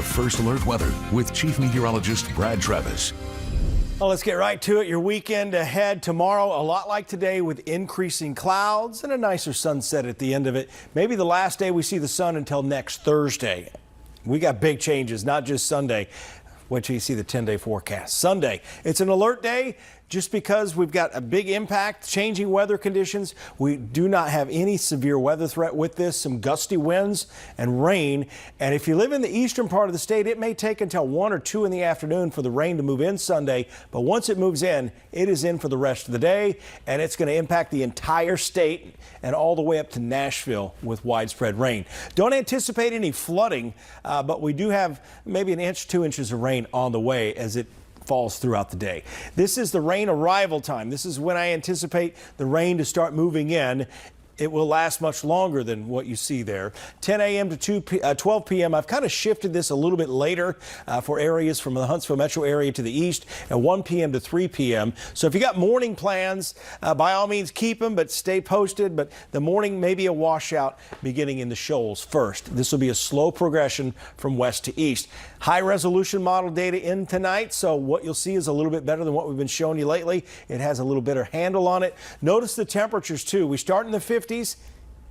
First Alert Weather with Chief Meteorologist Brad Travis. Well, let's get right to it. Your weekend ahead tomorrow, a lot like today with increasing clouds and a nicer sunset at the end of it. Maybe the last day we see the sun until next Thursday. We got big changes, not just Sunday. Wait till you see the 10-day forecast. Sunday, it's an alert day just because we've got a big impact, changing weather conditions. We do not have any severe weather threat with this, some gusty winds and rain. And if you live in the eastern part of the state, it may take until 1 or 2 in the afternoon for the rain to move in Sunday. But once it moves in, it is in for the rest of the day, and it's going to impact the entire state and all the way up to Nashville with widespread rain. Don't anticipate any flooding, but we do have maybe 1 inch, 2 inches of rain on the way as it falls throughout the day. This is the rain arrival time. This is when I anticipate the rain to start moving in. It will last much longer than what you see there. 10 a.m. to 12 p.m. I've kind of shifted this a little bit later for areas from the Huntsville metro area to the east, and 1 p.m. to 3 p.m. So if you got morning plans, by all means keep them, but stay posted. But the morning may be a washout beginning in the shoals first. This will be a slow progression from west to east. High resolution model data in tonight, so what you'll see is a little bit better than what we've been showing you lately. It has a little better handle on it. Notice the temperatures too. We start in the 50s.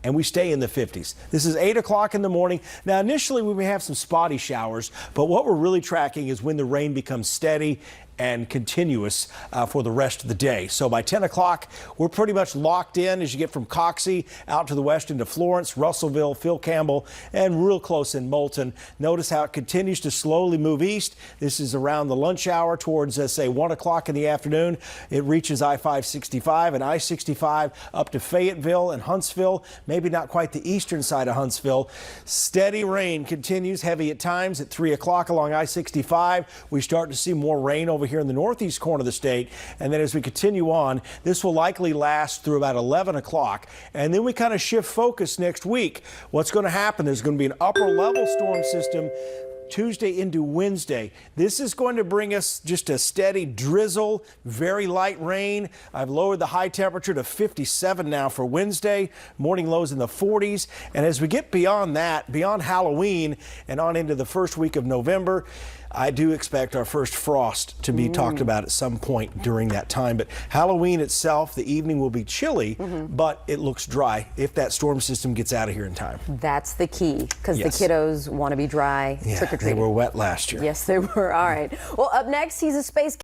And we stay in the 50s. This is 8 o'clock in the morning. Now, initially, we may have some spotty showers, but what we're really tracking is when the rain becomes steady and continuous for the rest of the day. So by 10 o'clock, we're pretty much locked in as you get from Coxie out to the west into Florence, Russellville, Phil Campbell, and real close in Moulton. Notice how it continues to slowly move east. This is around the lunch hour towards, say, 1 o'clock in the afternoon. It reaches I-565 and I-65 up to Fayetteville and Huntsville, maybe not quite the eastern side of Huntsville. Steady rain continues, heavy at times at 3 o'clock along I-65. We start to see more rain over here in the northeast corner of the state, and then as we continue on, this will likely last through about 11 o'clock, and then we kind of shift focus next week. What's going to happen? There's going to be an upper level storm system Tuesday into Wednesday. This is going to bring us just a steady drizzle, very light rain. I've lowered the high temperature to 57 now for Wednesday, morning lows in the 40s. And as we get beyond that, beyond Halloween and on into the first week of November, I do expect our first frost to be talked about at some point during that time. But Halloween itself, the evening will be chilly, but it looks dry if that storm system gets out of here in time. That's the key, because Yes. the kiddos want to be dry, Yeah, trick-or-treating. they were wet last year. Yes, they were. All right. Well, up next, he's a space